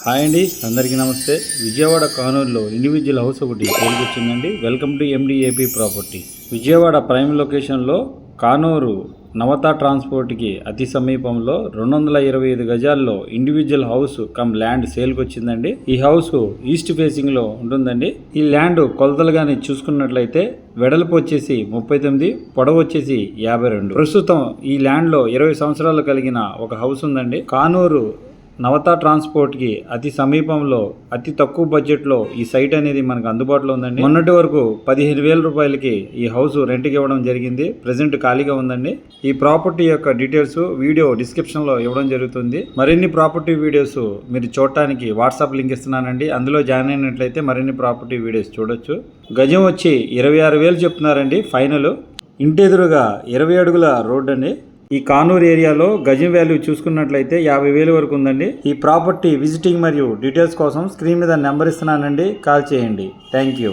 Hi అండి, అందరికీ నమస్తే. విజయవాడ కానూరులో ఇండివిజువల్ హౌస్ ఒకటి వచ్చిందండి. Welcome to MDAP property. Vijayawada prime లొకేషన్లో కానూరు నవత ట్రాన్స్పోర్ట్కి అతి సమీపంలో 225 గజాల్లో ఇండివిజువల్ హౌస్ కమ్ ల్యాండ్ సేల్కి వచ్చిందండి. ఈ హౌస్ ఈస్ట్ ఫేసింగ్లో ఉంటుందండి. ఈ ల్యాండ్ కొలతలు కానీ చూసుకున్నట్లయితే వెడల్పు వచ్చేసి 39, పొడవు వచ్చేసి 52. ప్రస్తుతం ఈ ల్యాండ్లో 20 సంవత్సరాలు కలిగిన ఒక హౌస్ ఉందండి. కానూరు నవత ట్రాన్స్పోర్ట్కి అతి సమీపంలో అతి తక్కువ బడ్జెట్లో ఈ సైట్ అనేది మనకు అందుబాటులో ఉందండి. మొన్నటి వరకు 15,000 రూపాయలకి ఈ హౌస్ రెంట్కి ఇవ్వడం జరిగింది. ప్రజెంట్ ఖాళీగా ఉందండి. ఈ ప్రాపర్టీ యొక్క డీటెయిల్స్ వీడియో డిస్క్రిప్షన్లో ఇవ్వడం జరుగుతుంది. మరిన్ని ప్రాపర్టీ వీడియోస్ మీరు చూడటానికి వాట్సాప్ లింక్ ఇస్తున్నానండి. అందులో జాయిన్ అయినట్లయితే మరిన్ని ప్రాపర్టీ వీడియోస్ చూడొచ్చు. గజం వచ్చి 26,000 చెప్తున్నారండి ఫైనల్. ఇంటి ఎదురుగా 20 అడుగుల రోడ్ అండి. ఈ కానూరు ఏరియాలో గజం వాల్యూ చూసుకున్నట్లయితే 50,000 వరకు ఉందండి. ఈ ప్రాపర్టీ విజిటింగ్ మరియు డీటెయిల్స్ కోసం స్క్రీన్ మీద నెంబర్ ఇస్తున్నానండి, కాల్ చేయండి. Thank you.